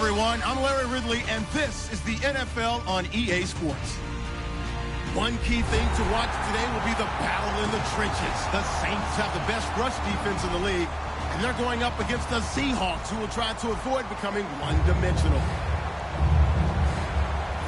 everyone. I'm Larry Ridley, and this is the NFL on EA Sports. One key thing to watch today will be the battle in the trenches. The Saints have the best rush defense in the league, and they're going up against the Seahawks, who will try to avoid becoming one-dimensional.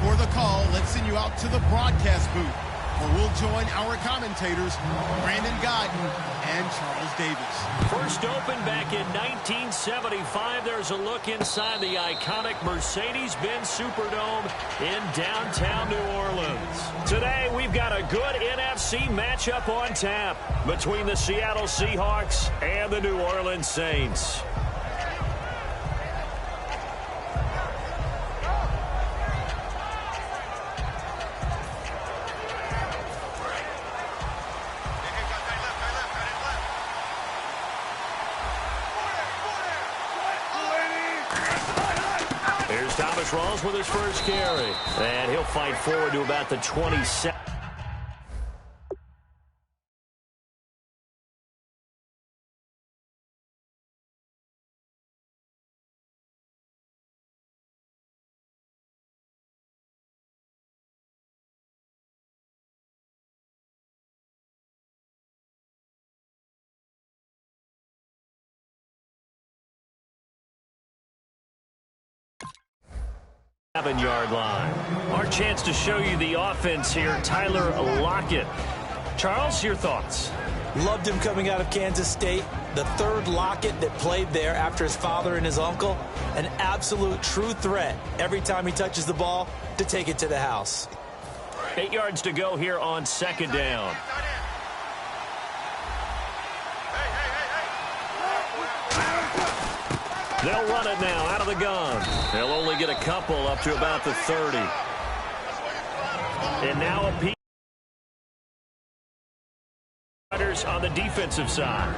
For the call, let's send you out to the broadcast booth, where we'll join our commentators, Brandon Godden and Charles Davis. First opened back in 1975. There's a look inside the iconic Mercedes-Benz Superdome in downtown New Orleans. Today, we've got a good NFC matchup on tap between the Seattle Seahawks and the New Orleans Saints. Rolls with his first carry, and he'll fight forward to about the 27. Yard line. Our chance to show you the offense here, Tyler Lockett. Charles, your thoughts? Loved him coming out of Kansas State. The third Lockett that played there after his father and his uncle. An absolute true threat every time he touches the ball to take it to the house. 8 yards to go here on second down. They'll run it now out of the gun. They'll only get a couple up to about the 30. And now a Peters on the defensive side.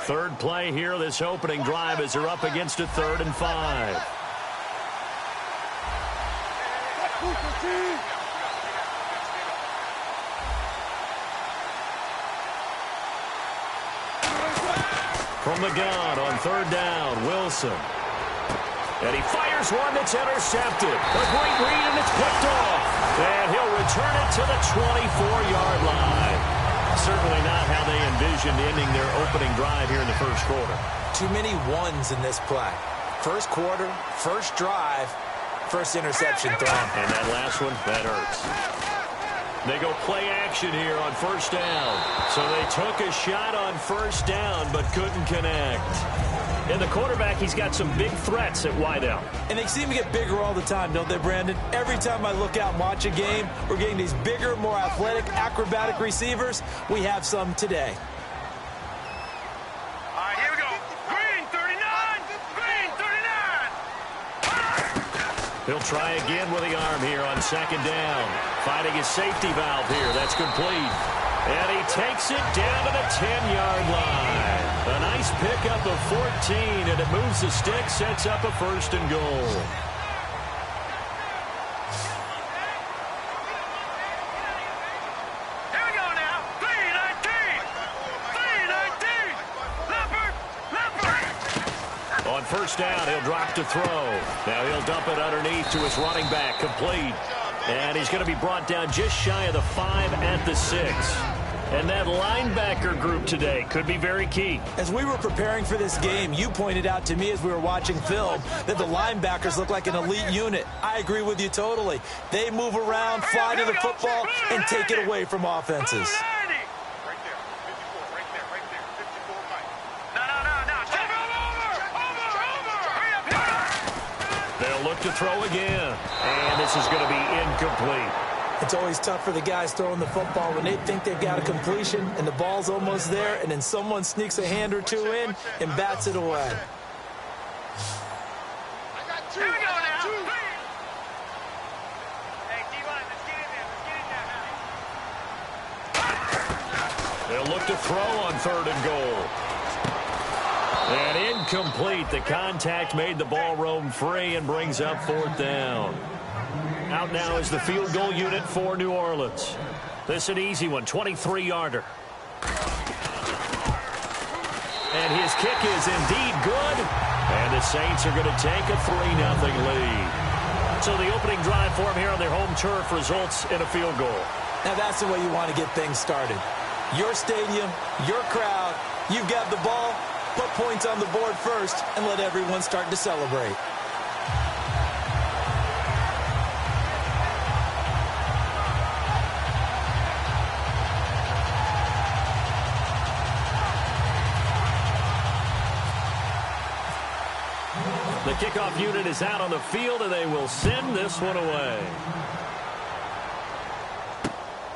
Third play here, this opening drive, as they're up against a 3rd and 5. From the gun on 3rd down, Wilson. And he fires one that's intercepted. A great read, and it's picked off. And he'll return it to the 24-yard line. Certainly not how they envisioned ending their opening drive here in the first quarter. Too many ones in this play. First quarter, first drive, first interception thrown. And that last one, that hurts. They go play action here on 1st down. So they took a shot on 1st down but couldn't connect. And the quarterback, he's got some big threats at wideout. And they seem to get bigger all the time, don't they, Brandon? Every time I look out and watch a game, we're getting these bigger, more athletic, acrobatic receivers. We have some today. All right, here we go. Green 39! Green 39! He'll try again with the arm here on 2nd down. Finding his safety valve here. That's complete. And he takes it down to the 10-yard line. A nice pickup of 14, and it moves the stick, sets up a 1st and goal. Here we go now. 3-19! 3-19! Leopard! On 1st down, he'll drop to throw. Now he'll dump it underneath to his running back, complete. And he's going to be brought down just shy of the 5 at the 6. And that linebacker group today could be very key. As we were preparing for this game, you pointed out to me as we were watching film that the linebackers look like an elite unit. I agree with you totally. They move around, fly to the football, and take it away from offenses. They'll look to throw again. And this is going to be incomplete. It's always tough for the guys throwing the football when they think they've got a completion and the ball's almost there, and then someone sneaks a hand or two in and bats it away. Here we go now. Hey, D-line, let's get in there. They'll look to throw on 3rd and goal. And incomplete. The contact made the ball roam free and brings up 4th down. Out now is the field goal unit for New Orleans. This is an easy one, 23-yarder. And his kick is indeed good. And the Saints are going to take a 3-0 lead. So the opening drive for them here on their home turf results in a field goal. Now that's the way you want to get things started. Your stadium, your crowd, you've got the ball, put points on the board first, and let everyone start to celebrate. The kickoff unit is out on the field, and they will send this one away.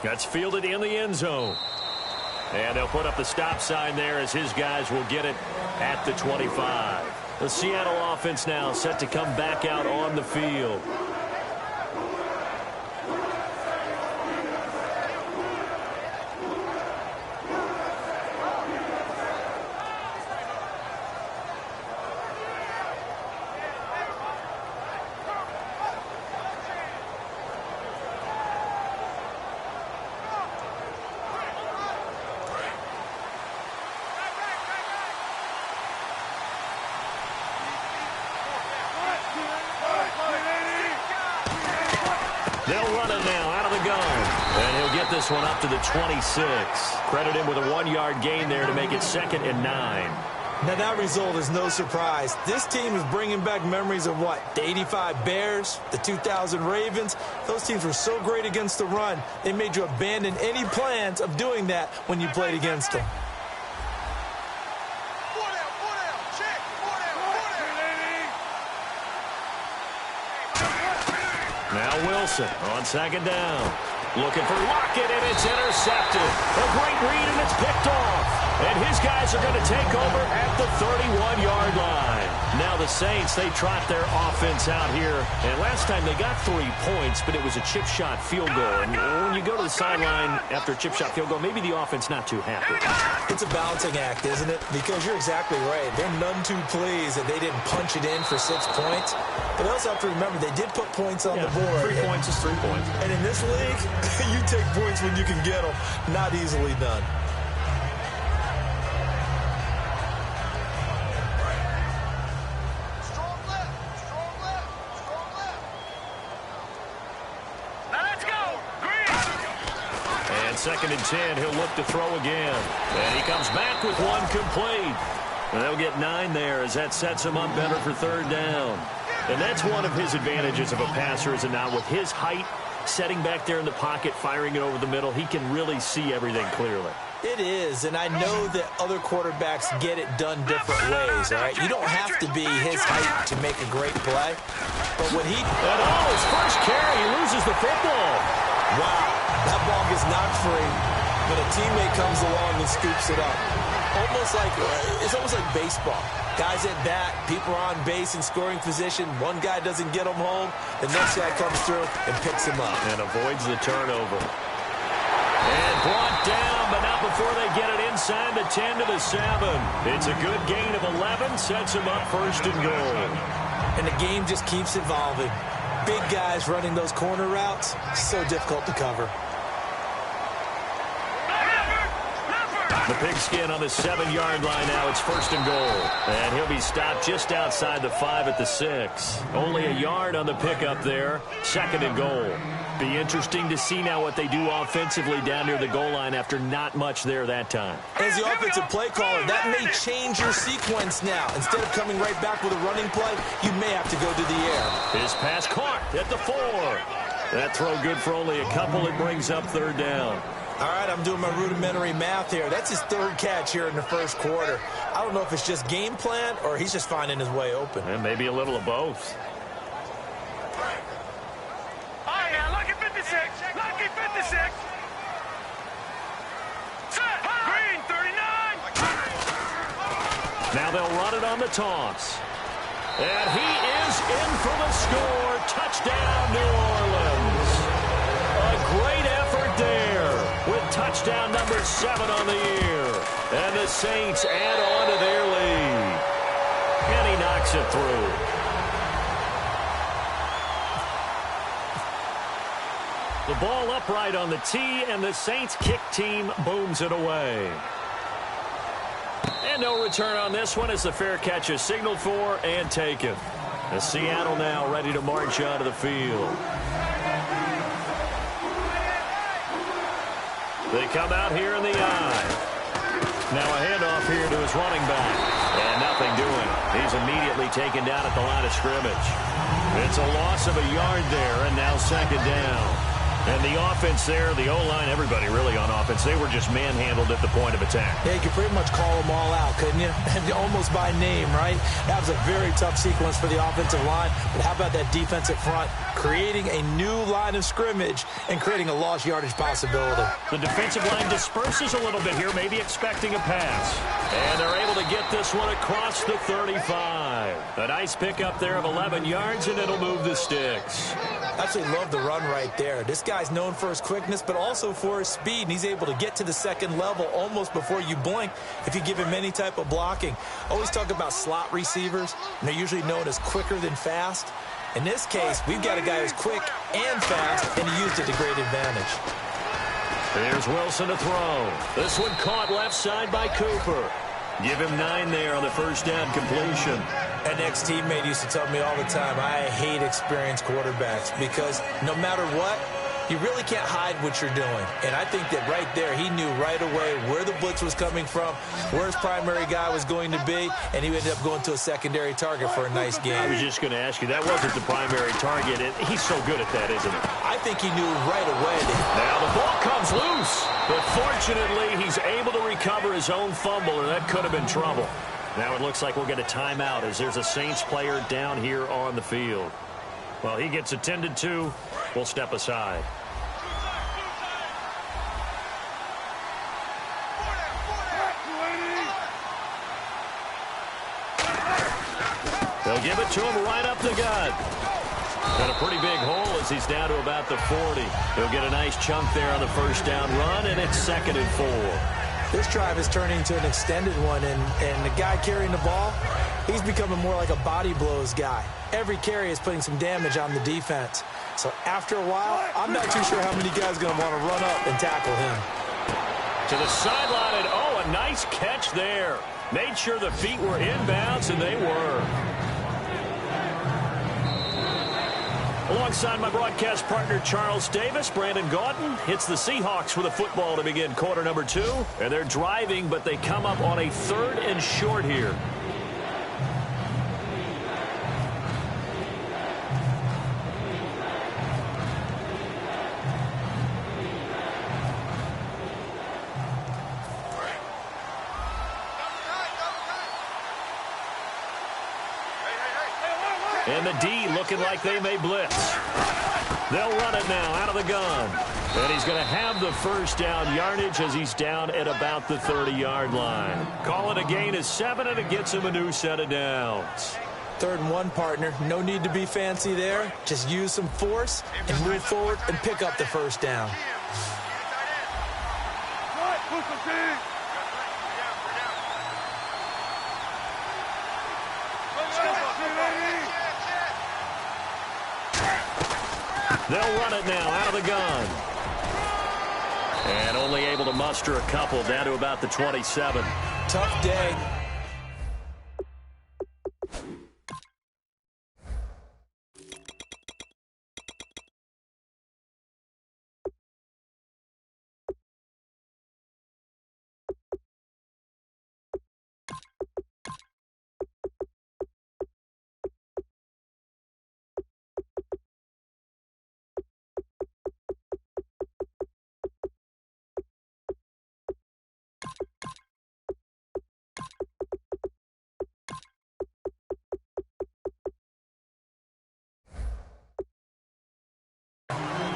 That's fielded in the end zone. And they'll put up the stop sign there as his guys will get it at the 25. The Seattle offense now set to come back out on the field. They'll run it now out of the gun. And he'll get this one up to the 26. Credit him with a 1-yard gain there to make it 2nd and 9. Now that result is no surprise. This team is bringing back memories of what? The 85 Bears, the 2000 Ravens. Those teams were so great against the run, they made you abandon any plans of doing that when you played against them. Now Wilson on 2nd down. Looking for Lockett, and it's intercepted. A great read, and it's picked off. And his guys are going to take over at the 31-yard line. Now the Saints, they trot their offense out here. And last time they got 3 points, but it was a chip shot field goal. And when you go to the sideline after a chip shot field goal, maybe the offense not too happy. It's a balancing act, isn't it? Because you're exactly right. They're none too pleased that they didn't punch it in for 6 points. But they also have to remember they did put points on the board. 3 points is 3 points. And in this league, you take points when you can get them. Not easily done. And 2nd and 10, he'll look to throw again. And he comes back with one complete. And they'll get 9 there as that sets him up better for 3rd down. And that's one of his advantages of a passer, is it not? With his height, setting back there in the pocket, firing it over the middle, he can really see everything clearly. It is, and I know that other quarterbacks get it done different ways, all right? You don't have to be his height to make a great play. But when he... And his first carry, he loses the football. Wow, that ball gets knocked free, but a teammate comes along and scoops it up. It's almost like baseball. Guys at bat, people are on base in scoring position. One guy doesn't get him home. The next guy comes through and picks him up. And avoids the turnover. And brought down, but not before they get it inside the 10 to the 7. It's a good gain of 11, sets him up 1st and goal. And the game just keeps evolving. Big guys running those corner routes, so difficult to cover. The pigskin on the 7-yard line now. It's 1st and goal. And he'll be stopped just outside the 5 at the 6. Only a yard on the pickup there. 2nd and goal. Be interesting to see now what they do offensively down near the goal line after not much there that time. As the offensive play caller, that may change your sequence now. Instead of coming right back with a running play, you may have to go to the air. His pass caught at the 4. That throw good for only a couple. It brings up 3rd down. All right, I'm doing my rudimentary math here. That's his 3rd catch here in the 1st quarter. I don't know if it's just game plan or he's just finding his way open. And maybe a little of both. All right, now, lucky 56. Lucky 56. Set. Green, 39. Now they'll run it on the toss. And he is in for the score. Touchdown, New Orleans. A great effort there with touchdown number 7 on the year. And the Saints add on to their lead. And he knocks it through. The ball upright on the tee, and the Saints kick team booms it away. And no return on this one as the fair catch is signaled for and taken. The Seattle now ready to march onto the field. They come out here in the eye. Now a handoff here to his running back. And nothing doing. He's immediately taken down at the line of scrimmage. It's a loss of a yard there, and now second down. And the offense there, the O-line, everybody really on offense, they were just manhandled at the point of attack. Yeah, you could pretty much call them all out, couldn't you? Almost by name, right? That was a very tough sequence for the offensive line. But how about that defensive front creating a new line of scrimmage and creating a lost yardage possibility? The defensive line disperses a little bit here, maybe expecting a pass. And they're able to get this one across the 35. A nice pickup there of 11 yards, and it'll move the sticks. Absolutely love the run right there. This guy's known for his quickness, but also for his speed. And he's able to get to the second level almost before you blink if you give him any type of blocking. Always talk about slot receivers, and they're usually known as quicker than fast. In this case, we've got a guy who's quick and fast, and he used it to great advantage. Here's Wilson to throw. This one caught left side by Cooper. Give him 9 there on the first down completion. An ex-teammate used to tell me all the time, I hate experienced quarterbacks because no matter what, you really can't hide what you're doing. And I think that right there, he knew right away where the blitz was coming from, where his primary guy was going to be, and he ended up going to a secondary target for a nice game. I was just going to ask you, that wasn't the primary target. He's so good at that, isn't he? I think he knew right away. Now the ball comes loose, but fortunately, he's able to recover his own fumble, and that could have been trouble. Now it looks like we'll get a timeout as there's a Saints player down here on the field. Well, he gets attended to. We'll step aside. They'll give it to him right up the gut. Got a pretty big hole as he's down to about the 40. He'll get a nice chunk there on the first down run, and it's 2nd and 4. This drive is turning into an extended one, and the guy carrying the ball, he's becoming more like a body blows guy. Every carry is putting some damage on the defense. So after a while, I'm not too sure how many guys are going to want to run up and tackle him. To the sideline, and a nice catch there. Made sure the feet were inbounds, and they were. Alongside my broadcast partner, Charles Davis, Brandon Gaudin hits the Seahawks with a football to begin quarter number 2. And they're driving, but they come up on a 3rd and short here. And the D looking like they may blitz. They'll run it now out of the gun. And he's going to have the first down yardage as he's down at about the 30-yard line. Call it a gain of 7, and it gets him a new set of downs. 3rd and 1, partner. No need to be fancy there. Just use some force and move forward and pick up the first down. They'll run it now out of the gun. And only able to muster a couple down to about the 27. Tough day.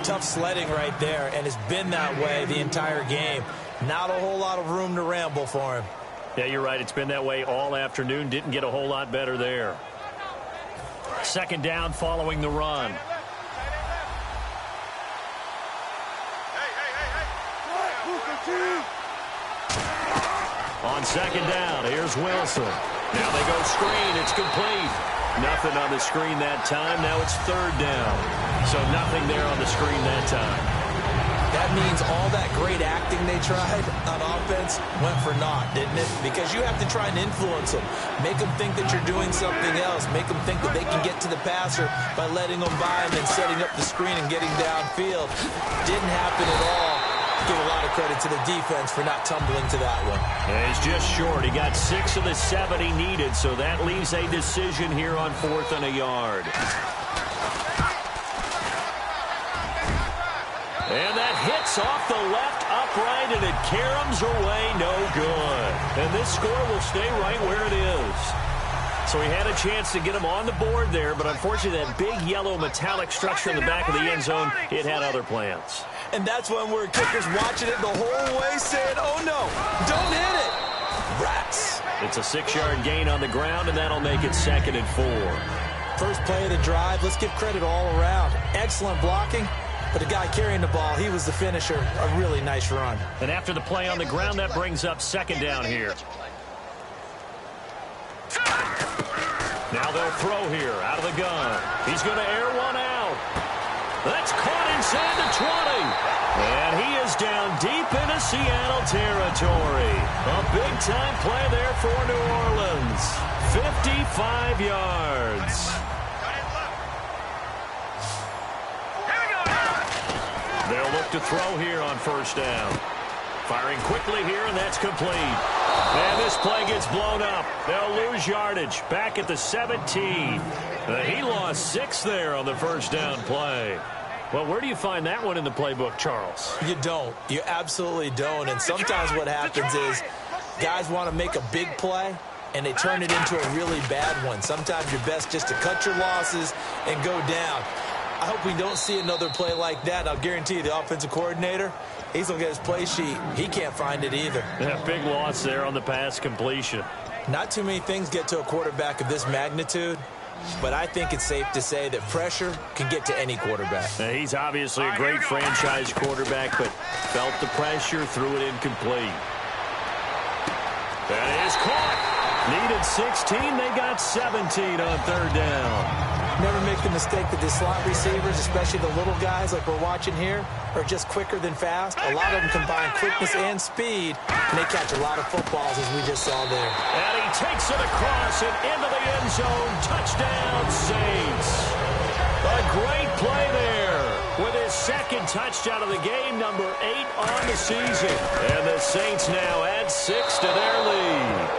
Tough sledding right there, and it's been that way the entire game. Not a whole lot of room to ramble for him. Yeah, you're right. It's been that way all afternoon. Didn't get a whole lot better there. 2nd down following the run. On 2nd down, here's Wilson. Now they go screen. It's complete. Nothing on the screen that time. Now it's third down. So nothing there on the screen that time. That means all that great acting they tried on offense went for naught, didn't it? Because you have to try and influence them. Make them think that you're doing something else. Make them think that they can get to the passer by letting them by and then setting up the screen and getting downfield. Didn't happen at all. Give a lot of credit to the defense for not tumbling to that one. Yeah, he's just short. He got 6 of the 7 he needed, so that leaves a decision here on 4th and a yard. And that hits off the left upright, and it caroms away, no good. And this score will stay right where it is. So he had a chance to get him on the board there, but unfortunately that big yellow metallic structure in the back of the end zone, it had other plans. And that's when we're kickers watching it the whole way saying, oh no, don't hit it. Rats. It's a 6-yard gain on the ground, and that'll make it 2nd and 4. First play of the drive, let's give credit all around. Excellent blocking. But the guy carrying the ball, he was the finisher. A really nice run. And after the play on the ground, that brings up 2nd down here. Now they'll throw here out of the gun. He's going to air one out. That's caught inside the 20. And he is down deep into Seattle territory. A big-time play there for New Orleans. 55 yards. They'll look to throw here on 1st down. Firing quickly here, and that's complete. And this play gets blown up. They'll lose yardage. Back at the 17. He lost 6 there on the 1st down play. Well, where do you find that one in the playbook, Charles? You don't. You absolutely don't. And sometimes what happens is guys want to make a big play, and they turn it into a really bad one. Sometimes you're best just to cut your losses and go down. I hope we don't see another play like that. I'll guarantee you the offensive coordinator, he's going to get his play sheet. He can't find it either. Yeah, big loss there on the pass completion. Not too many things get to a quarterback of this magnitude, but I think it's safe to say that pressure can get to any quarterback. Now, he's obviously a great franchise quarterback, but felt the pressure, threw it incomplete. That is caught. Needed 16. They got 17 on 3rd down. Never make the mistake that the slot receivers, especially the little guys like we're watching here, are just quicker than fast. A lot of them combine quickness and speed, and they catch a lot of footballs, as we just saw there. And he takes it across and into the end zone. Touchdown, Saints. A great play there with his 2nd touchdown of the game, number 8 on the season. And the Saints now add 6 to their lead.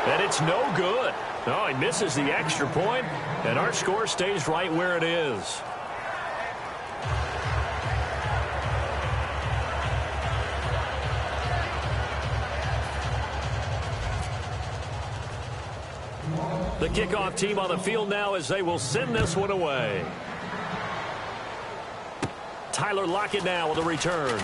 And it's no good. No, he misses the extra point, and our score stays right where it is. The kickoff team on the field now as they will send this one away. Tyler Lockett now with a return.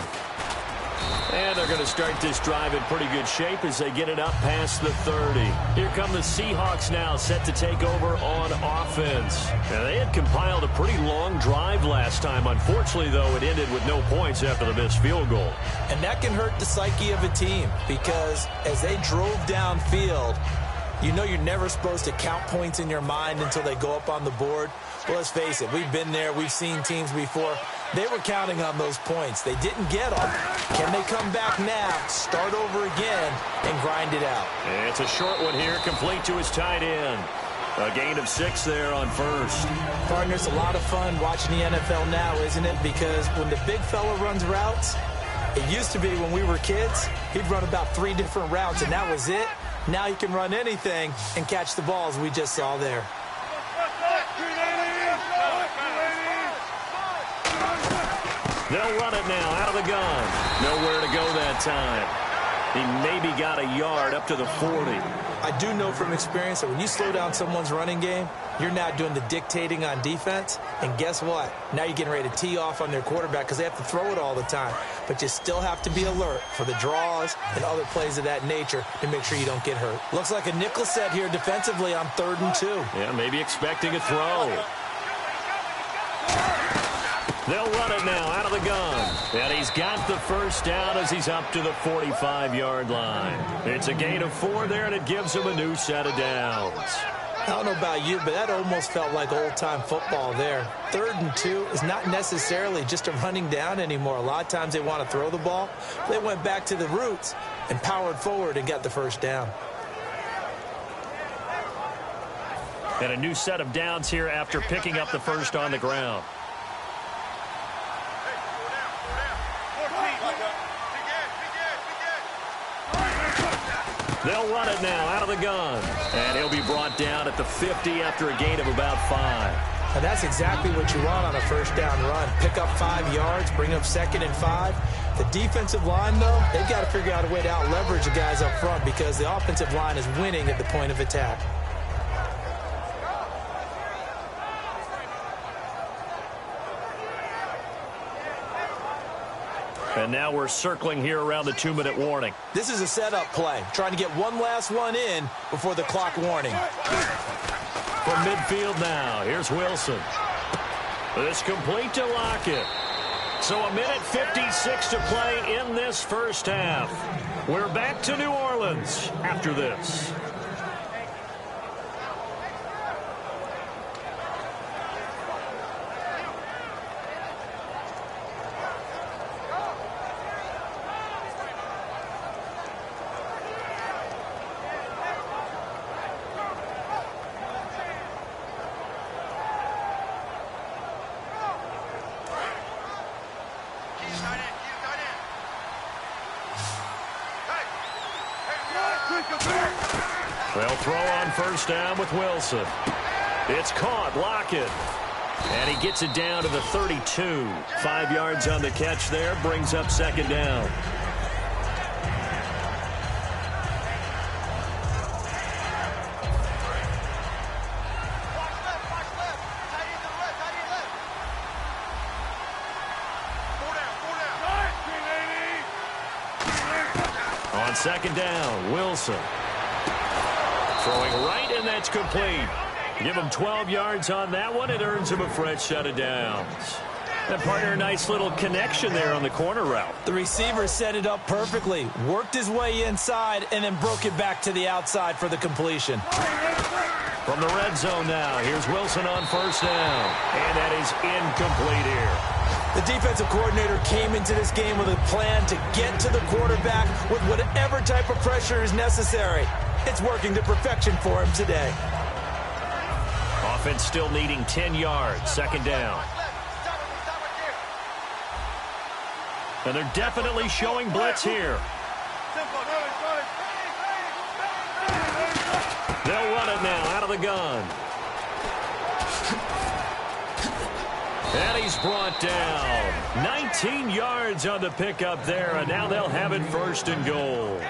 And they're going to start this drive in pretty good shape as they get it up past the 30. Here come the Seahawks now, set to take over on offense. Now, they had compiled a pretty long drive last time. Unfortunately, though, it ended with no points after the missed field goal. And that can hurt the psyche of a team because as they drove downfield, you know you're never supposed to count points in your mind until they go up on the board. Well, let's face it, we've been there. We've seen teams before. They were counting on those points. They didn't get them. Can they come back now, start over again, and grind it out? And it's a short one here, complete to his tight end. A gain of 6 there on 1st. Partner, it's a lot of fun watching the NFL now, isn't it? Because when the big fella runs routes, it used to be when we were kids, he'd run about 3 different routes, and that was it. Now he can run anything and catch the balls we just saw there. They'll run it now out of the gun. Nowhere to go that time. He maybe got a yard up to the 40. I do know from experience that when you slow down someone's running game, you're now doing the dictating on defense. And guess what? Now you're getting ready to tee off on their quarterback because they have to throw it all the time. But you still have to be alert for the draws and other plays of that nature to make sure you don't get hurt. Looks like a nickel set here defensively on 3rd and 2. Yeah, maybe expecting a throw. They'll run it now out of the gun. And he's got the first down as he's up to the 45-yard line. It's a gain of 4 there, and it gives him a new set of downs. I don't know about you, but that almost felt like old-time football there. 3rd and 2 is not necessarily just a running down anymore. A lot of times they want to throw the ball. They went back to the roots and powered forward and got the first down. And a new set of downs here after picking up the first on the ground. They'll run it now out of the gun. And he'll be brought down at the 50 after a gain of about 5. And that's exactly what you want on a first down run. Pick up 5 yards, bring up 2nd and 5. The defensive line, though, they've got to figure out a way to out-leverage the guys up front because the offensive line is winning at the point of attack. And now we're circling here around the 2-minute warning. This is a setup play, trying to get one last one in before the clock warning. From midfield now, here's Wilson. It's complete to Lockett. So 1:56 to play in this first half. We're back to New Orleans after this. They'll throw on first down with Wilson. It's caught, Lockett. And he gets it down to the 32. 5 yards on the catch there, brings up 2nd down. On 2nd down, Wilson. Throwing right, and that's complete. Give him 12 yards on that one. It earns him a fresh set of downs. And partner, a nice little connection there on the corner route. The receiver set it up perfectly, worked his way inside, and then broke it back to the outside for the completion. From the red zone now, here's Wilson on first down. And that is incomplete here. The defensive coordinator came into this game with a plan to get to the quarterback with whatever type of pressure is necessary. It's working to perfection for him today. Offense still needing 10 yards, 2nd down. And they're definitely showing blitz here. They'll run it now out of the gun. And he's brought down. 19 yards on the pickup there, and now they'll have it 1st and goal.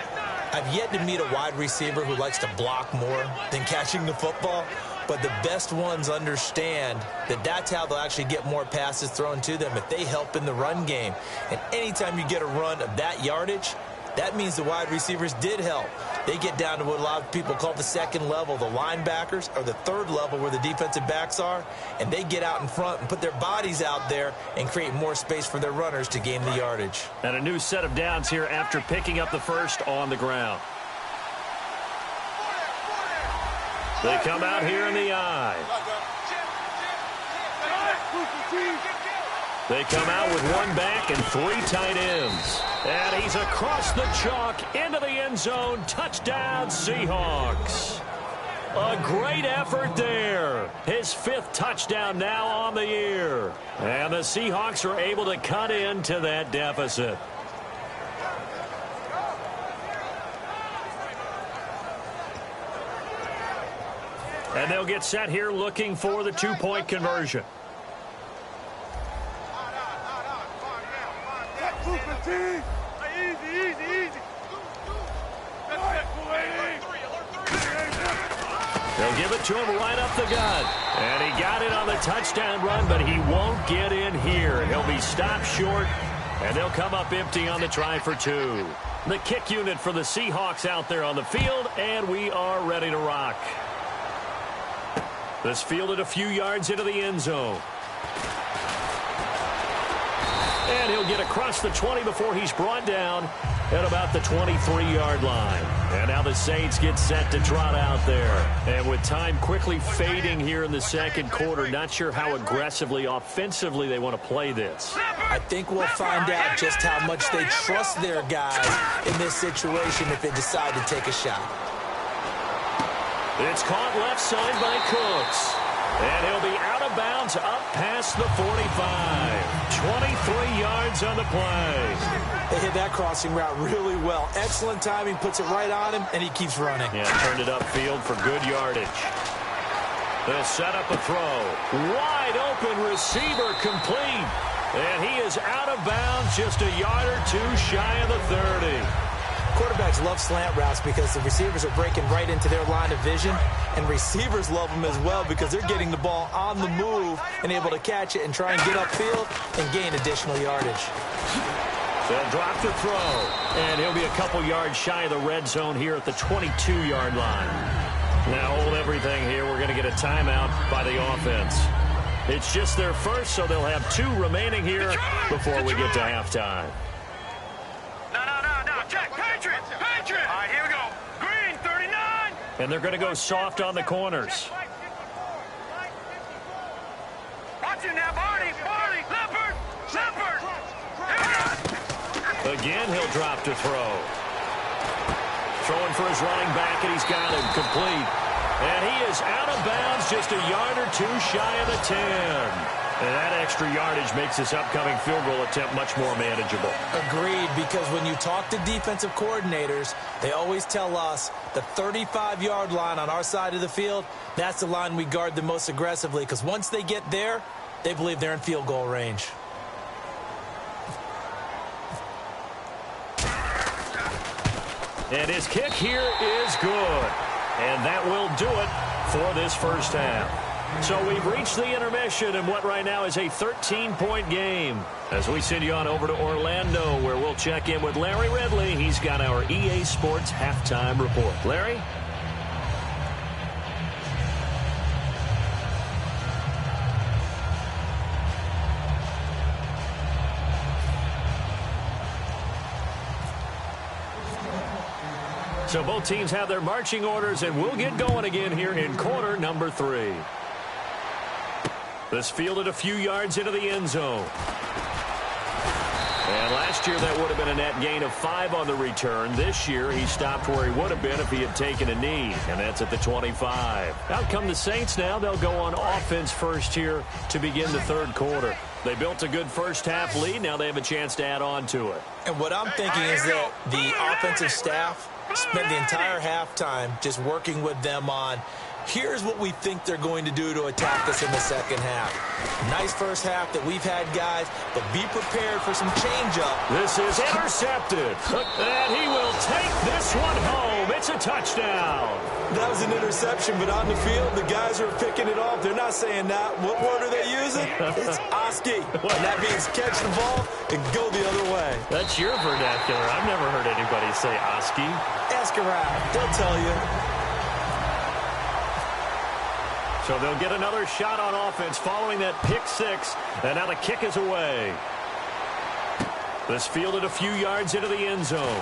I've yet to meet a wide receiver who likes to block more than catching the football, but the best ones understand that that's how they'll actually get more passes thrown to them if they help in the run game. And anytime you get a run of that yardage, that means the wide receivers did help. They get down to what a lot of people call the 2nd level, the linebackers, or the 3rd level where the defensive backs are, and they get out in front and put their bodies out there and create more space for their runners to gain the yardage. And a new set of downs here after picking up the first on the ground. They come out here in the eye. They come out with 1 back and 3 tight ends. And he's across the chalk into the end zone. Touchdown, Seahawks. A great effort there. His 5th touchdown now on the year. And the Seahawks are able to cut into that deficit. And they'll get set here looking for the 2-point conversion. They'll give it to him right up the gut. And he got it on the touchdown run, but he won't get in here. He'll be stopped short, and they'll come up empty on the try for 2. The kick unit for the Seahawks out there on the field, and we are ready to rock. This fielded a few yards into the end zone. And he'll get across the 20 before he's brought down at about the 23-yard line. And now the Saints get set to trot out there. And with time quickly fading here in the second quarter, not sure how aggressively, offensively they want to play this. I think we'll find out just how much they trust their guys in this situation if they decide to take a shot. It's caught left side by Cooks. And he'll be out of bounds up past the 45. 23 yards on the play. They hit that crossing route really well. Excellent timing, puts it right on him, and he keeps running. Yeah, turned it upfield for good yardage. They'll set up a throw. Wide open receiver complete. And he is out of bounds just a yard or two shy of the 30. Quarterbacks love slant routes because the receivers are breaking right into their line of vision, and receivers love them as well because they're getting the ball on the move and able to catch it and try and get upfield and gain additional yardage. They'll drop the throw, and he'll be a couple yards shy of the red zone here at the 22-yard line. Now hold everything here. We're going to get a timeout by the offense. It's just their first, so they'll have 2 remaining here before we get to halftime. Patriot! All right, here we go. Green, 39. And they're going to go soft on the corners. Watch it now, Barney. Leopard. Again, he'll drop to throw. Throwing for his running back, and he's got him complete. And he is out of bounds just a yard or 2 shy of the 10. And that extra yardage makes this upcoming field goal attempt much more manageable. Agreed, because when you talk to defensive coordinators, they always tell us the 35-yard line on our side of the field, that's the line we guard the most aggressively, because once they get there, they believe they're in field goal range. And his kick here is good. And that will do it for this first half. So we've reached the intermission in what right now is a 13-point game. As we send you on over to Orlando, where we'll check in with Larry Ridley. He's got our EA Sports halftime report. Larry? So both teams have their marching orders, and we'll get going again here in quarter number 3. This fielded a few yards into the end zone. And last year that would have been a net gain of 5 on the return. This year he stopped where he would have been if he had taken a knee, and that's at the 25. Out come the Saints now. They'll go on offense first here to begin the third quarter. They built a good first half lead. Now they have a chance to add on to it. And what I'm thinking is that the offensive staff spent the entire halftime just working with them on, here's what we think they're going to do to attack us in the second half. Nice first half that we've had, guys, but be prepared for some change-up. This is intercepted, and he will take this one home. It's a touchdown. That was an interception, but on the field, the guys are picking it off. They're not saying that. What word are they using? It's Oski. And that means catch the ball and go the other way. That's your vernacular. I've never heard anybody say Oski. Ask around. They'll tell you. So they'll get another shot on offense following that pick 6, and now the kick is away. This fielded a few yards into the end zone.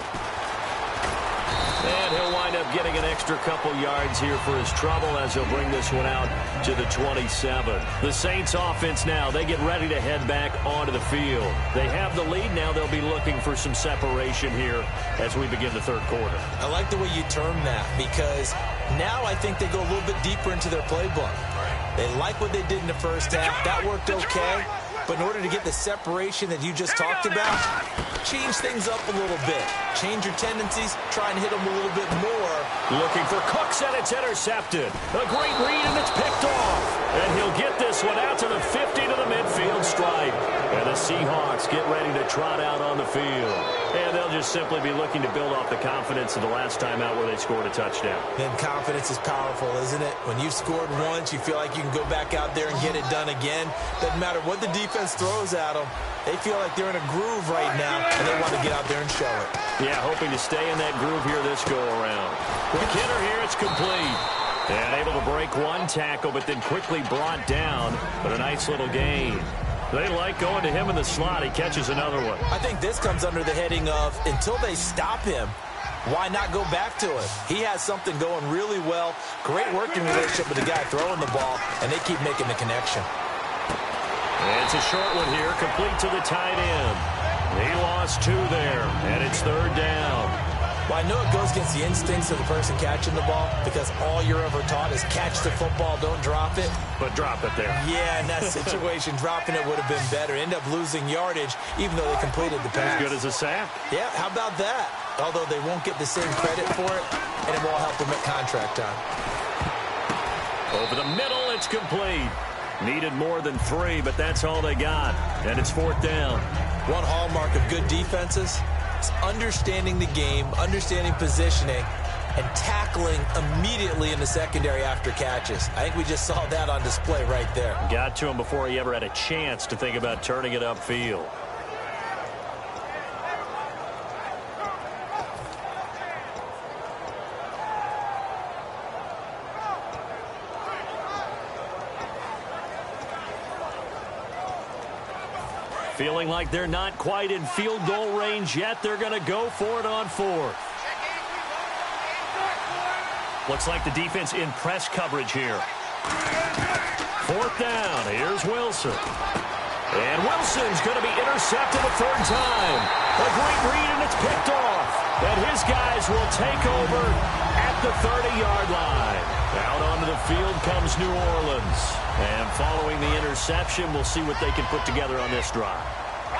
And he'll wind up getting an extra couple yards here for his trouble as he'll bring this one out to the 27. The Saints offense now, they get ready to head back onto the field. They have the lead. Now they'll be looking for some separation here as we begin the third quarter. I like the way you term that, because now I think they go a little bit deeper into their playbook. They like what they did in the first half. That worked okay. But in order to get the separation that you just talked about, change things up a little bit. Change your tendencies. Try and hit them a little bit more. Looking for Cooks, and it's intercepted. A great read, and it's picked off. And he'll get this one out to the 50 to the midfield stripe. And the Seahawks get ready to trot out on the field. And they'll just simply be looking to build off the confidence of the last time out where they scored a touchdown. Then confidence is powerful, isn't it? When you've scored once, you feel like you can go back out there and get it done again. Doesn't matter what the defense throws at them. They feel like they're in a groove right now, and they want to get out there and show it. Yeah, hoping to stay in that groove here this go-around. Quick hitter here, it's complete. And able to break one tackle, but then quickly brought down. But a nice little gain. They like going to him in the slot. He catches another one. I think this comes under the heading of until they stop him, why not go back to it? He has something going really well. Great working relationship with the guy throwing the ball, and they keep making the connection. And it's a short one here, complete to the tight end. He lost 2 there, and it's 3rd down. Well, I know it goes against the instincts of the person catching the ball because all you're ever taught is catch the football, don't drop it. But drop it there. Yeah, in that situation, dropping it would have been better. End up losing yardage, even though they completed the pass. As good as a sack. Yeah, how about that? Although they won't get the same credit for it, and it won't help them at contract time. Over the middle, it's complete. Needed more than 3, but that's all they got. And it's 4th down. One hallmark of good defenses is understanding the game, understanding positioning, and tackling immediately in the secondary after catches. I think we just saw that on display right there. Got to him before he ever had a chance to think about turning it upfield. Feeling like they're not quite in field goal range yet. They're going to go for it on 4th. Looks like the defense in press coverage here. 4th down. Here's Wilson. And Wilson's going to be intercepted a 3rd time. A great read, and it's picked off. And his guys will take over at the 30-yard line. Out onto the field comes New Orleans. And following the interception, we'll see what they can put together on this drive.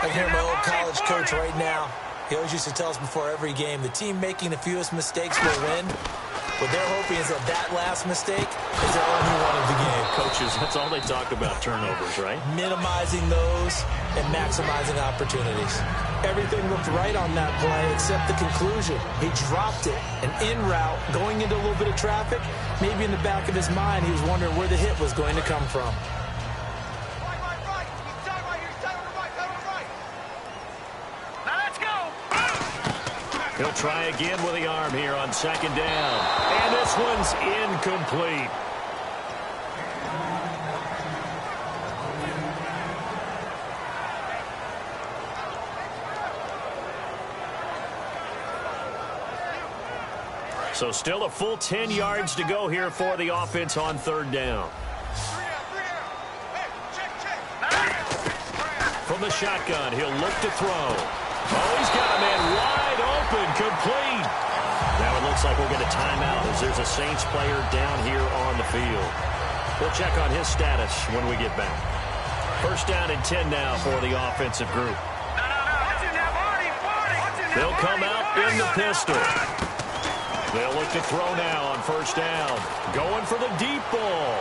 I hear my old college coach right now. He always used to tell us before every game, the team making the fewest mistakes will win. What they're hoping is that last mistake is their only one of the game. Coaches, that's all they talk about, turnovers, right? Minimizing those and maximizing opportunities. Everything looked right on that play except the conclusion. He dropped it, an in route, going into a little bit of traffic. Maybe in the back of his mind, he was wondering where the hit was going to come from. He'll try again with the arm here on 2nd down. And this one's incomplete. So still a full 10 yards to go here for the offense on 3rd down. From the shotgun, he'll look to throw. Oh, he's got a man wide open, complete. Now it looks like we'll get a timeout as there's a Saints player down here on the field. We'll check on his status when we get back. 1st down and 10 now for the offensive group. They'll come out in the pistol. They'll look to throw now on 1st down. Going for the deep ball.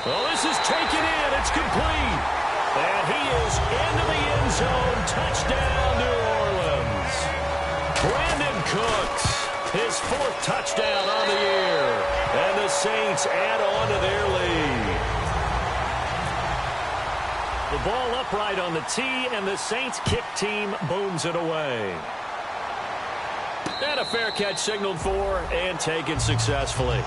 Well, this is taken in. It's complete. And he is into the end zone. Touchdown, New Orleans. Brandon Cooks, his 4th touchdown on the year. And the Saints add on to their lead. The ball upright on the tee, and the Saints kick team booms it away. And a fair catch signaled for and taken successfully.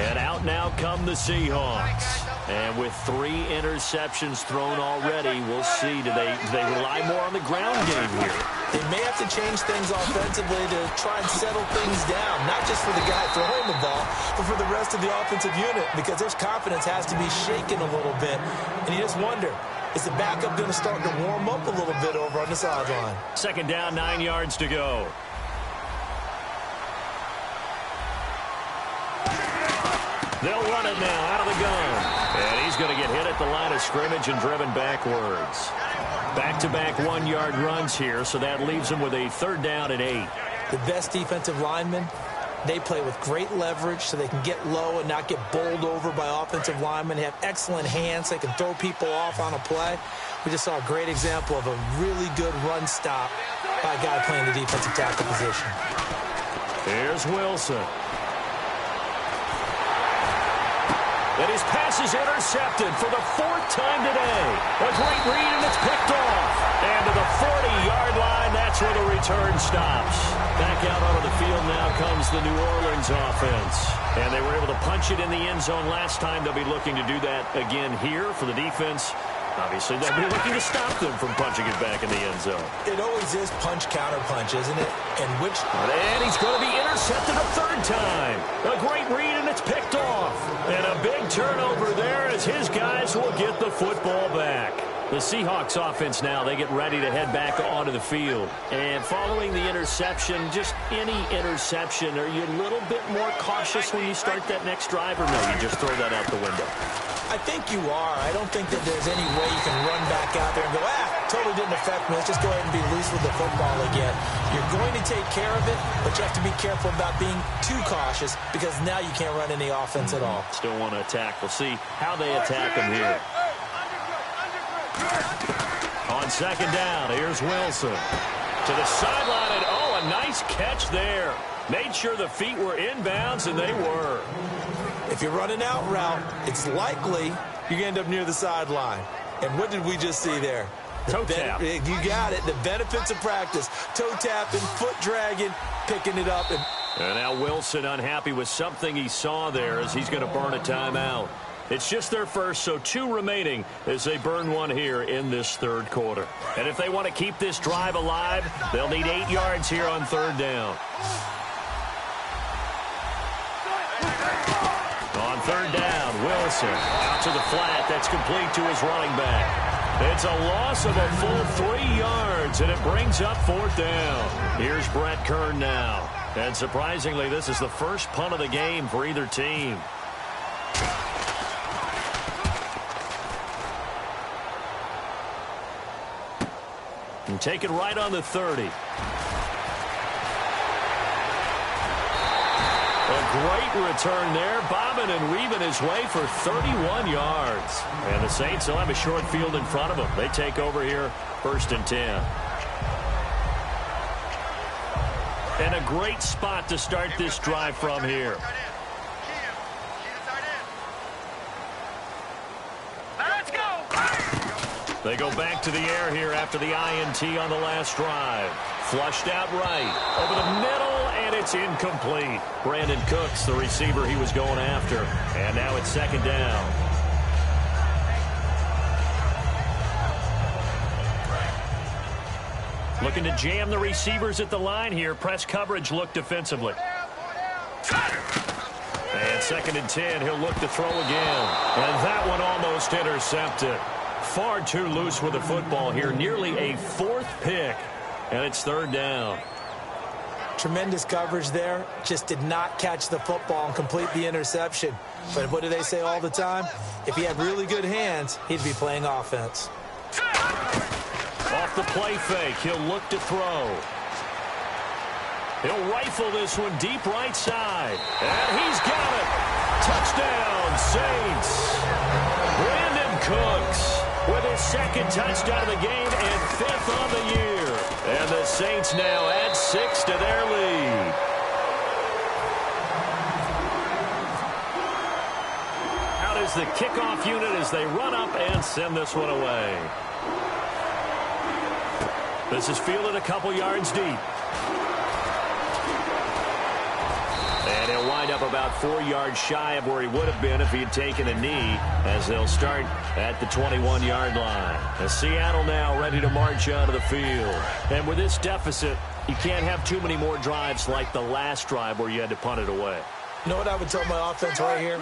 And out now come the Seahawks. And with 3 interceptions thrown already, we'll see. Do they rely more on the ground game here? They may have to change things offensively to try and settle things down, not just for the guy throwing the ball, but for the rest of the offensive unit, because their confidence has to be shaken a little bit. And you just wonder, is the backup going to start to warm up a little bit over on the sideline? 2nd down, 9 yards to go. They'll run it now out of the gun. And he's going to get hit at the line of scrimmage and driven backwards. Back-to-back 1-yard runs here, so that leaves him with a 3rd down and 8. The best defensive linemen, they play with great leverage so they can get low and not get bowled over by offensive linemen. They have excellent hands. They can throw people off on a play. We just saw a great example of a really good run stop by a guy playing the defensive tackle position. Here's Wilson. And his pass is intercepted for the 4th time today. A great read, and it's picked off. And to the 40-yard line, that's where the return stops. Back out onto the field now comes the New Orleans offense. And they were able to punch it in the end zone last time. They'll be looking to do that again here for the defense. Obviously, they'll be looking to stop them from punching it back in the end zone. It always is punch-counter-punch, isn't it? And he's going to be intercepted a third time. A great read, and it's picked off. And a big turnover there as his guys will get the football back. The Seahawks offense now, they get ready to head back onto the field. And following the interception, just any interception, are you a little bit more cautious when you start that next drive, or no, you just throw that out the window? I think you are. I don't think that there's any way you can run back out there and go, totally didn't affect me. Let's just go ahead and be loose with the football again. You're going to take care of it, but you have to be careful about being too cautious because now you can't run any offense at all. Still want to attack. We'll see how they attack them here. On second down, here's Wilson. To the sideline, and a nice catch there. Made sure the feet were inbounds, and they were. If you're running out route, it's likely you're going to end up near the sideline. And what did we just see there? Toe tap. You got it. The benefits of practice. Toe tapping, foot dragging, picking it up. And now Wilson unhappy with something he saw there as he's going to burn a timeout. It's just their first, so 2 remaining as they burn one here in this third quarter. And if they want to keep this drive alive, they'll need 8 yards here on third down. On third down, Wilson out to the flat. That's complete to his running back. It's a loss of a full 3 yards, and it brings up fourth down. Here's Brett Kern now. And surprisingly, this is the first punt of the game for either team. And take it right on the 30. A great return there, bobbing and weaving his way for 31 yards. And the Saints will have a short field in front of them. They take over here, 1st and 10. And a great spot to start this drive from here. Let's go! They go back to the air here after the INT on the last drive. Flushed out right, over the middle, and it's incomplete. Brandon Cooks, the receiver he was going after. And now it's second down. Looking to jam the receivers at the line here. Press coverage look defensively. And 2nd and 10, he'll look to throw again. And that one almost intercepted. Far too loose with the football here. Nearly a 4th pick. And it's third down. Tremendous coverage there. Just did not catch the football and complete the interception. But what do they say all the time? If he had really good hands, he'd be playing offense. Off the play fake, he'll look to throw. He'll rifle this one deep right side. And he's got it. Touchdown, Saints. Brandon Cooks with his 2nd touchdown of the game and 5th on the year. And the Saints now add 6 to their lead. Out is the kickoff unit as they run up and send this one away. This is fielded a couple yards deep. And he'll wind up about 4 yards shy of where he would have been if he had taken a knee, as they'll start at the 21-yard line. As Seattle now ready to march out of the field. And with this deficit, you can't have too many more drives like the last drive where you had to punt it away. You know what I would tell my offense right here?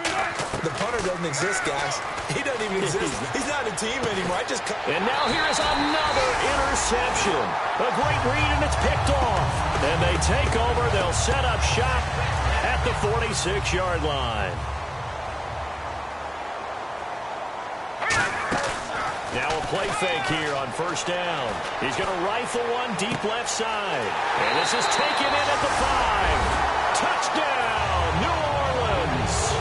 The punter doesn't exist, guys. He doesn't even exist. He's not a team anymore. And now here's another interception. A great read, and it's picked off. And they take over. They'll set up shop at the 46-yard line. Now a play fake here on first down. He's going to rifle one deep left side. And this is taken in at the 5. Touchdown, New Orleans.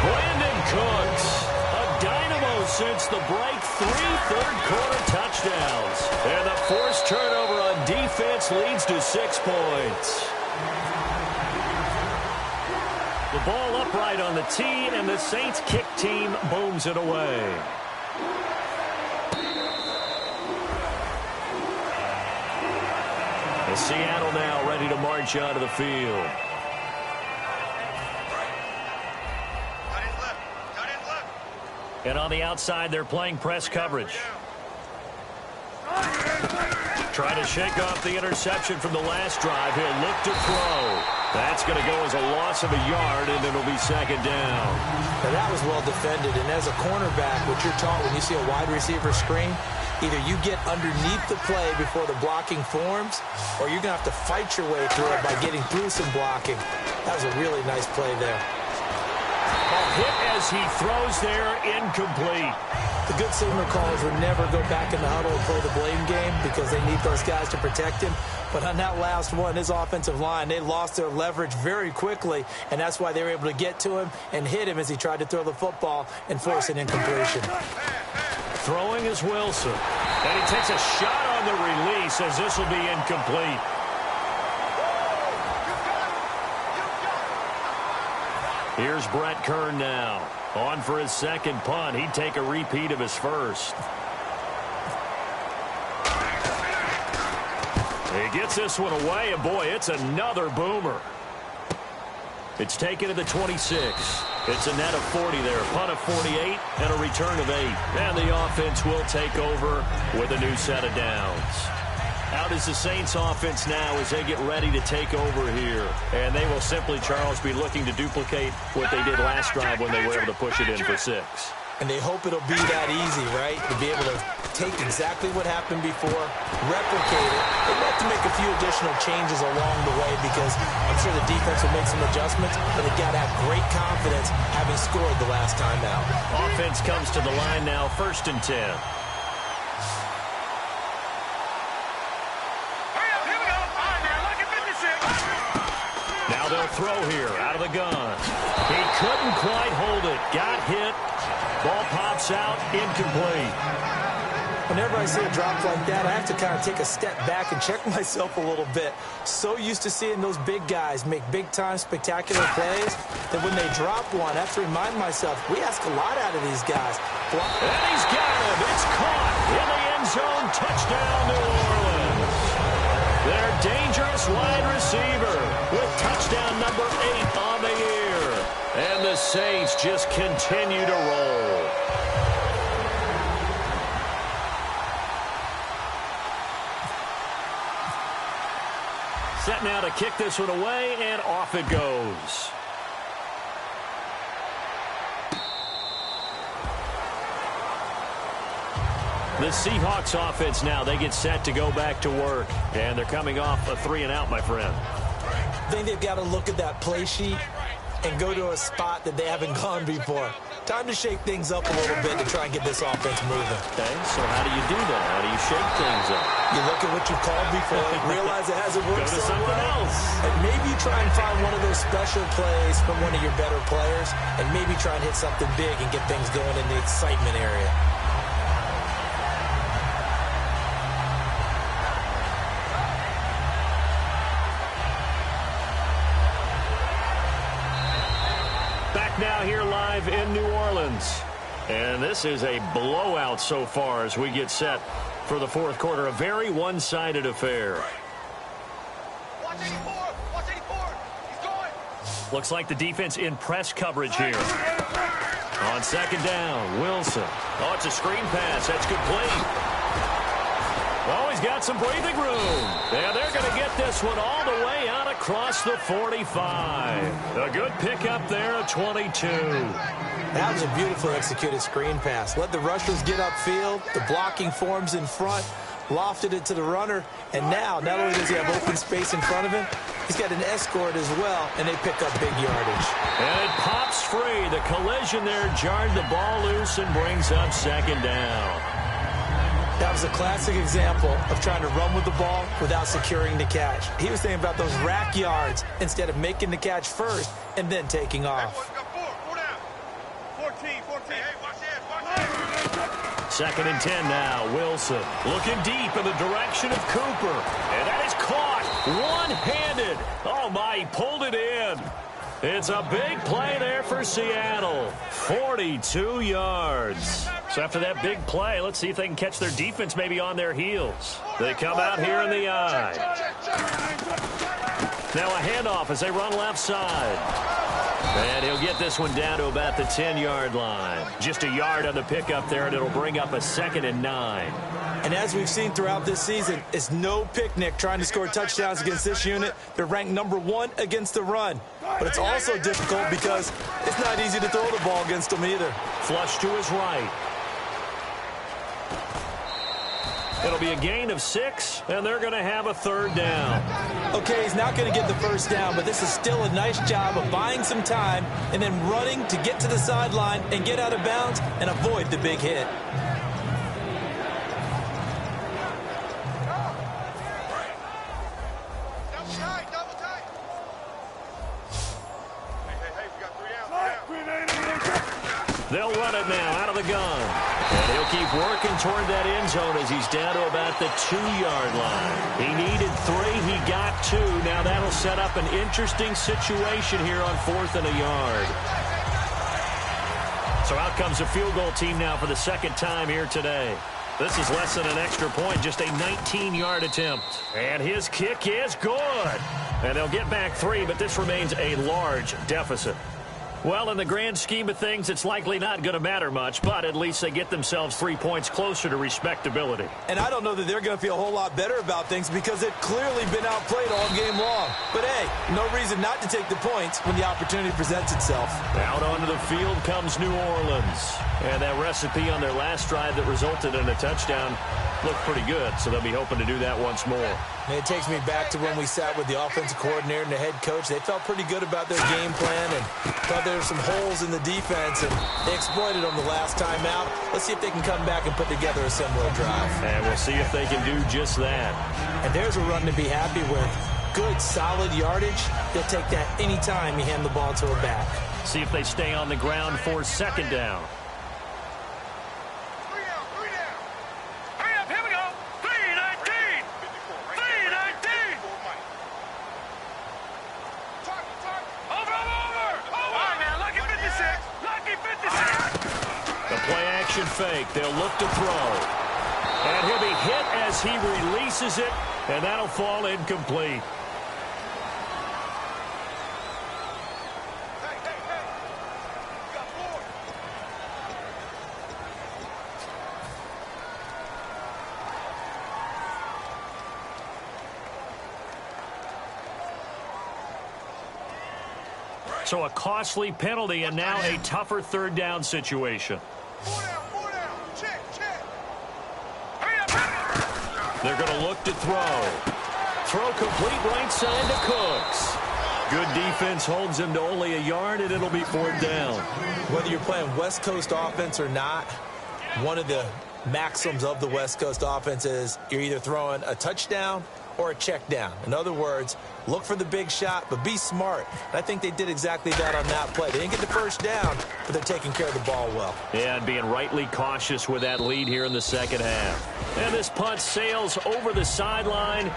Brandon Cooks, a dynamo since the break. 3 third-quarter touchdowns. And the forced turnover on defense leads to 6 points. The ball upright on the tee, and the Saints kick team booms it away. And Seattle now ready to march onto the field. And on the outside, they're playing press coverage. Try to shake off the interception from the last drive. He'll look to throw. That's going to go as a loss of a yard, and it'll be second down. Now, that was well defended. And as a cornerback, what you're taught when you see a wide receiver screen, either you get underneath the play before the blocking forms, or you're going to have to fight your way through it by getting through some blocking. That was a really nice play there. A hit as he throws there, incomplete. The good signal callers would never go back in the huddle and play the blame game because they need those guys to protect him. But on that last one, his offensive line, they lost their leverage very quickly, and that's why they were able to get to him and hit him as he tried to throw the football and force an incompletion. Throwing is Wilson. And he takes a shot on the release as this will be incomplete. Here's Brett Kern now. On for his second punt. He'd take a repeat of his first. He gets this one away, and boy, it's another boomer. It's taken to the 26. It's a net of 40 there. Punt of 48 and a return of 8. And the offense will take over with a new set of downs. Out is the Saints offense now as they get ready to take over here. And they will simply, Charles, be looking to duplicate what they did last drive when they were able to push it in for 6. And they hope it'll be that easy, right? To be able to take exactly what happened before, replicate it. They have to make a few additional changes along the way because I'm sure the defense will make some adjustments, but they've got to have great confidence having scored the last time out. Offense comes to the line now, 1st and 10. Now they'll throw here out of the gun. He couldn't quite hold it. Got hit. Ball pops out. Incomplete. Whenever I see a drop like that, I have to kind of take a step back and check myself a little bit. So used to seeing those big guys make big-time spectacular plays that when they drop one, I have to remind myself, we ask a lot out of these guys. And he's got him. It's caught in the end zone. Touchdown, New Orleans. Their dangerous wide receiver with touchdown number 8 on the year. And the Saints just continue to roll. Set now to kick this one away, and off it goes. The Seahawks offense now, they get set to go back to work. And they're coming off a 3-and-out, my friend. I think they've got to look at that play sheet and go to a spot that they haven't gone before. Time to shake things up a little bit to try and get this offense moving. Okay, so how do you do that? How do you shake things up? You look at what you've called before, realize it hasn't worked Go to so something well, else. and maybe try and find one of those special plays from one of your better players, and maybe try and hit something big and get things going in the excitement area. Now here live in New Orleans. And this is a blowout so far as we get set for the 4th quarter. A very one-sided affair. Watch 84. Watch 84. He's going. Looks like the defense in press coverage here. On 2nd down, Wilson. Oh, it's a screen pass. That's complete. Oh, he's got some breathing room. Yeah, they're going to get this one all the way out across the 45. A good pickup there at 22. That was a beautifully executed screen pass. Let the rushers get upfield. The blocking forms in front. Lofted it to the runner. And now, not only does he have open space in front of him, he's got an escort as well, and they pick up big yardage. And it pops free. The collision there jarred the ball loose and brings up 2nd down. That was a classic example of trying to run with the ball without securing the catch. He was thinking about those rack yards instead of making the catch first and then taking off. 14. Hey, watch this. 2nd and 10 now. Wilson looking deep in the direction of Cooper. And that is caught one-handed. Oh, my, he pulled it in. It's a big play there for Seattle. 42 yards. So after that big play, let's see if they can catch their defense maybe on their heels. They come out here in the I. Now a handoff as they run left side. And he'll get this one down to about the 10-yard line. Just a yard on the pickup there, and it'll bring up a 2nd and 9. And as we've seen throughout this season, it's no picnic trying to score touchdowns against this unit. They're ranked #1 against the run. But it's also difficult because it's not easy to throw the ball against them either. Flush to his right. It'll be a gain of 6, and they're going to have a 3rd down. Okay, he's not going to get the first down, but this is still a nice job of buying some time and then running to get to the sideline and get out of bounds and avoid the big hit. They'll run it now out of the gun. And he'll keep working toward that end zone as he's down to about the 2-yard line. He needed 3. He got 2. Now that'll set up an interesting situation here on 4th and a yard. So out comes a field goal team now for the 2nd time here today. This is less than an extra point, just a 19-yard attempt. And his kick is good. And they'll get back 3, but this remains a large deficit. Well, in the grand scheme of things, it's likely not going to matter much, but at least they get themselves 3 points closer to respectability. And I don't know that they're going to feel a whole lot better about things because they've clearly been outplayed all game long. But, hey, no reason not to take the points when the opportunity presents itself. Out onto the field comes New Orleans. And that recipe on their last drive that resulted in a touchdown looked pretty good, so they'll be hoping to do that once more. And it takes me back to when we sat with the offensive coordinator and the head coach. They felt pretty good about their game plan and thought there were some holes in the defense, and they exploited them the last time out. Let's see if they can come back and put together a similar drive. And we'll see if they can do just that. And there's a run to be happy with. Good, solid yardage. They'll take that any time you hand the ball to a back. See if they stay on the ground for 2nd down. Fake. They'll look to throw. And he'll be hit as he releases it, and that'll fall incomplete. So a costly penalty and now a tougher 3rd down situation. They're going to look to throw. Throw complete right side to Cooks. Good defense holds him to only a yard, and it'll be 4th down. Whether you're playing West Coast offense or not, one of the maxims of the West Coast offense is you're either throwing a touchdown or a check down. In other words, look for the big shot, but be smart. And I think they did exactly that on that play. They didn't get the first down, but they're taking care of the ball well. Yeah, and being rightly cautious with that lead here in the 2nd half. And this punt sails over the sideline.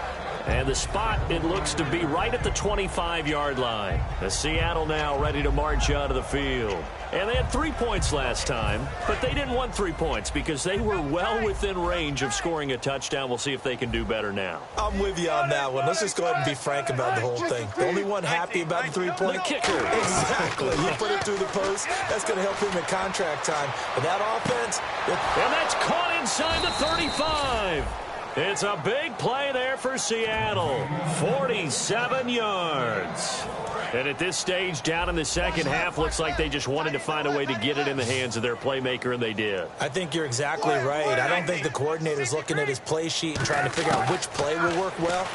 And the spot, it looks to be right at the 25-yard line. The Seattle now ready to march out of the field. And they had 3 points last time, but they didn't want 3 points because they were well within range of scoring a touchdown. We'll see if they can do better now. I'm with you on that one. Let's just go ahead and be frank about the whole thing. The only one happy about the 3-point kicker. Exactly. You put it through the post. That's going to help him at contract time. But that offense. And that's caught inside the 35. It's a big play there for Seattle. 47 yards. And at this stage, down in the 2nd half, looks like they just wanted to find a way to get it in the hands of their playmaker, and they did. I think you're exactly right. I don't think the coordinator's looking at his play sheet and trying to figure out which play will work well.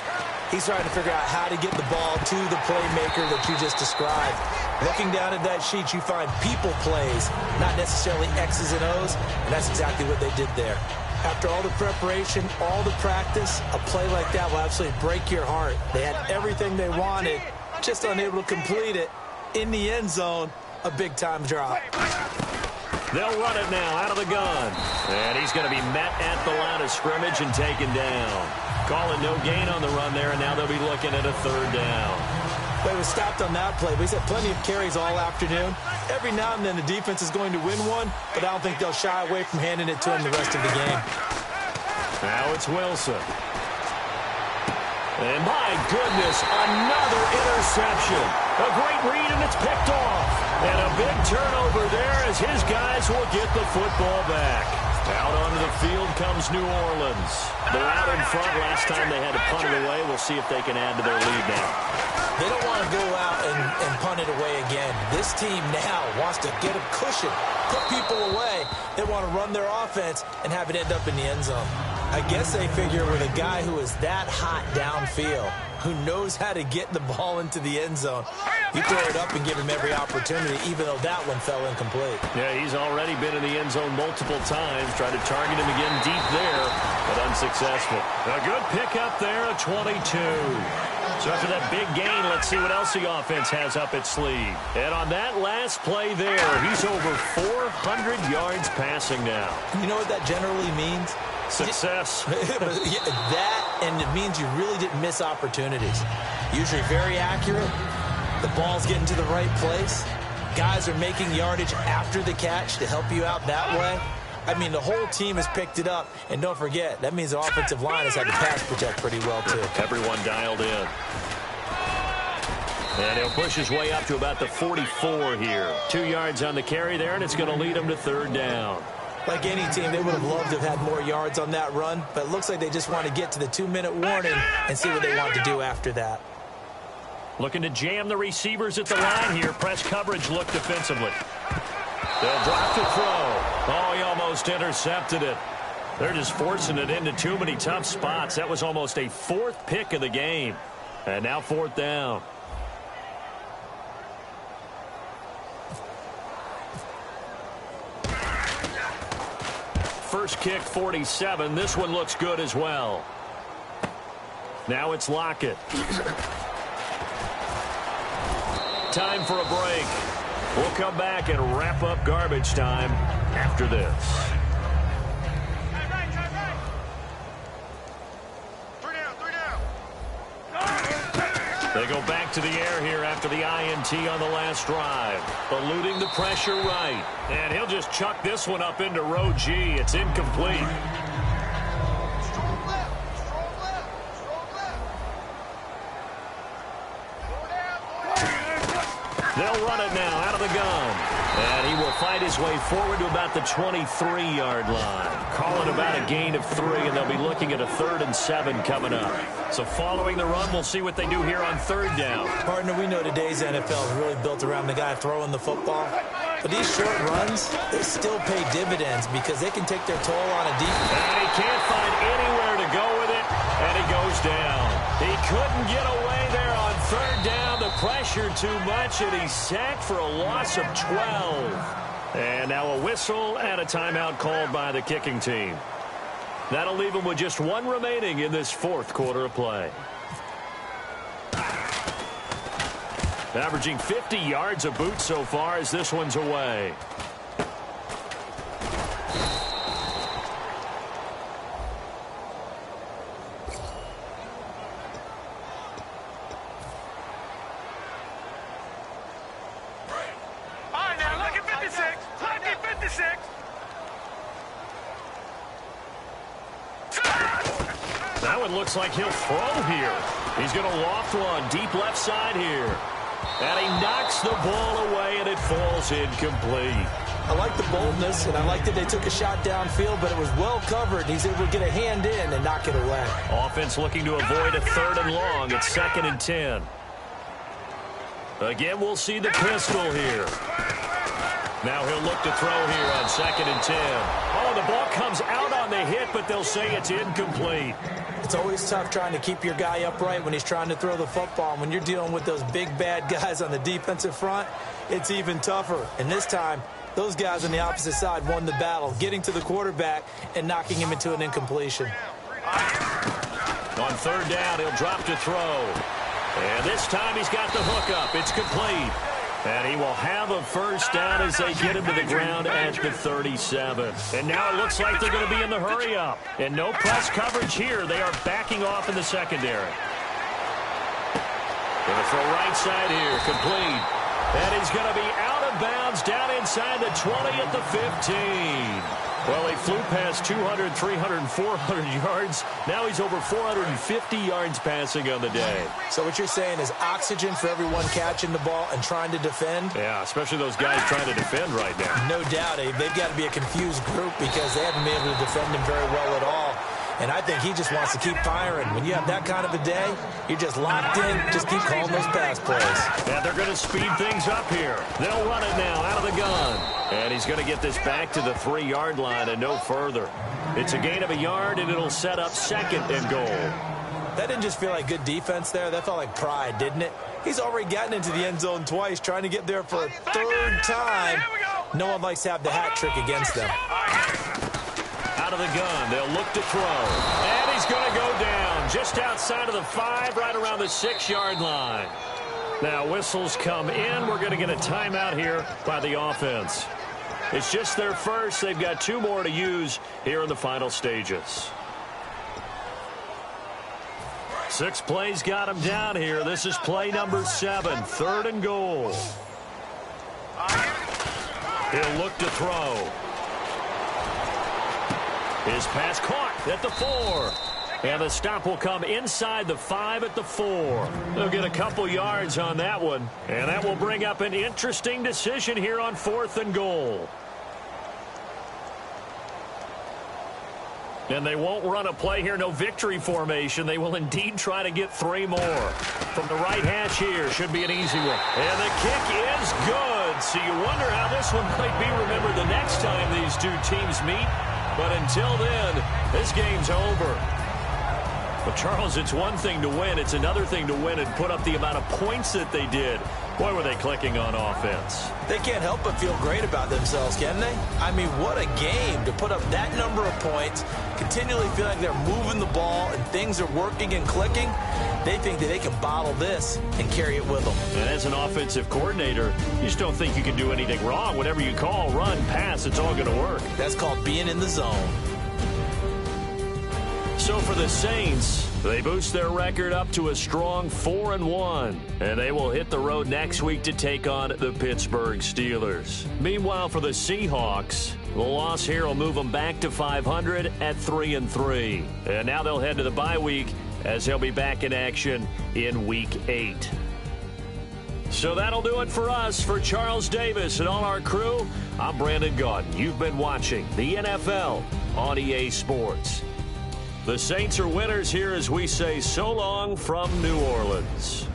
He's trying to figure out how to get the ball to the playmaker that you just described. Looking down at that sheet, you find people plays, not necessarily X's and O's, and that's exactly what they did there. After all the preparation, all the practice, a play like that will absolutely break your heart. They had everything they wanted, just unable to complete it. In the end zone, a big-time drop. They'll run it now out of the gun. And he's going to be met at the line of scrimmage and taken down. Calling no gain on the run there, and now they'll be looking at a 3rd down. They were stopped on that play. We had plenty of carries all afternoon. Every now and then the defense is going to win one, but I don't think they'll shy away from handing it to him the rest of the game. Now it's Wilson. And my goodness, another interception. A great read, and it's picked off. And a big turnover there as his guys will get the football back. Out onto the field comes New Orleans. They're out in front. Last time they had to punt it away. We'll see if they can add to their lead now. They don't want to go out and punt it away again. This team now wants to get a cushion, put people away. They want to run their offense and have it end up in the end zone. I guess they figure with a guy who is that hot downfield, who knows how to get the ball into the end zone, you throw it up and give him every opportunity, even though that one fell incomplete. Yeah, he's already been in the end zone multiple times. Tried to target him again deep there, but unsuccessful. A good pickup there, a 22. So after that big gain, let's see what else the offense has up its sleeve. And on that last play there, he's over 400 yards passing now. You know what that generally means? Success. That, and it means you really didn't miss opportunities. Usually very accurate. The ball's getting to the right place. Guys are making yardage after the catch to help you out that way. I mean, the whole team has picked it up. And don't forget, that means the offensive line has had to pass protect pretty well, too. Everyone dialed in. And he'll push his way up to about the 44 here. 2 yards on the carry there, and it's going to lead him to third down. Like any team, they would have loved to have had more yards on that run, but it looks like they just want to get to the 2-minute warning and see what they want to do after that. Looking to jam the receivers at the line here. Press coverage look defensively. They'll drop to throw. Oh, he almost intercepted it. They're just forcing it into too many tough spots. That was almost a 4th pick of the game. And now 4th down. First kick, 47. This one looks good as well. Now it's Lockett. Time for a break. We'll come back and wrap up garbage time after this. They go back to the air here after the INT on the last drive. Eluding the pressure right. And he'll just chuck this one up into row G. It's incomplete. They'll run it now out of the gun. And he will fight his way forward to about the 23-yard line. Calling about a gain of 3, and they'll be looking at a 3rd and 7 coming up. So following the run, we'll see what they do here on 3rd down. Partner, we know today's NFL is really built around the guy throwing the football. But these short runs, they still pay dividends because they can take their toll on a defense. And he can't find anywhere to go with it, and he goes down. He couldn't get away there on 3rd down. The pressure too much, and he's sacked for a loss of 12. And now a whistle and a timeout called by the kicking team. That'll leave him with just 1 remaining in this 4th quarter of play. Averaging 50 yards a boot so far as this one's away. All right, now look at 56. Look at 56. That one looks like he'll throw here. He's going to loft one deep left side here. And he knocks the ball away, and it falls incomplete. I like the boldness, and I like that they took a shot downfield, but it was well covered. He's able to get a hand in and knock it away. Offense looking to avoid a 3rd and long. It's 2nd and 10. Again, we'll see the pistol here. Now he'll look to throw here on 2nd and 10. Oh, the ball comes out on the hit, but they'll say it's incomplete. It's always tough trying to keep your guy upright when he's trying to throw the football. And when you're dealing with those big, bad guys on the defensive front, it's even tougher. And this time, those guys on the opposite side won the battle, getting to the quarterback and knocking him into an incompletion. On 3rd down, he'll drop to throw. And this time he's got the hook up. It's complete. And he will have a 1st down as they get him to the ground at the 37. And now it looks like they're going to be in the hurry-up. And no press coverage here. They are backing off in the secondary. Going to throw right side here. Complete. And he's going to be out of bounds down inside the 20 at the 15. Well, he flew past 200, 300, 400 yards. Now he's over 450 yards passing on the day. So what you're saying is oxygen for everyone catching the ball and trying to defend? Yeah, especially those guys trying to defend right now. No doubt, Abe. They've got to be a confused group because they haven't been able to defend him very well at all. And I think he just wants to keep firing. When you have that kind of a day, you're just locked in. Just keep calling those pass plays. And they're going to speed things up here. They'll run it now out of the gun. And he's going to get this back to the 3-yard line and no further. It's a gain of a yard, and it'll set up 2nd and goal. That didn't just feel like good defense there. That felt like pride, didn't it? He's already gotten into the end zone twice, trying to get there for a 3rd time. No one likes to have the hat trick against them. Out of the gun, they'll look to throw. And he's going to go down just outside of the 5, right around the 6-yard line. Now, whistles come in. We're going to get a timeout here by the offense. It's just their first. They've got 2 more to use here in the final stages. 6 plays got him down here. This is play number 7, 3rd and goal. He'll look to throw. His pass caught at the 4. And the stop will come inside the 5 at the 4. They'll get a couple yards on that one. And that will bring up an interesting decision here on 4th and goal. And they won't run a play here, no victory formation. They will indeed try to get 3 more. From the right hash here, should be an easy one. And the kick is good. So you wonder how this one might be remembered the next time these 2 teams meet. But until then, this game's over. But, Charles, it's one thing to win. It's another thing to win and put up the amount of points that they did. Boy, were they clicking on offense. They can't help but feel great about themselves, can they? I mean, what a game to put up that number of points, continually feel like they're moving the ball and things are working and clicking. They think that they can bottle this and carry it with them. And as an offensive coordinator, you just don't think you can do anything wrong. Whatever you call, run, pass, it's all going to work. That's called being in the zone. So for the Saints, they boost their record up to a strong 4-1. And they will hit the road next week to take on the Pittsburgh Steelers. Meanwhile, for the Seahawks, the loss here will move them back to 500 at 3-3. And now they'll head to the bye week as they'll be back in action in Week 8. So that'll do it for us. For Charles Davis and all our crew, I'm Brandon Gaudin. You've been watching the NFL on EA Sports. The Saints are winners here as we say so long from New Orleans.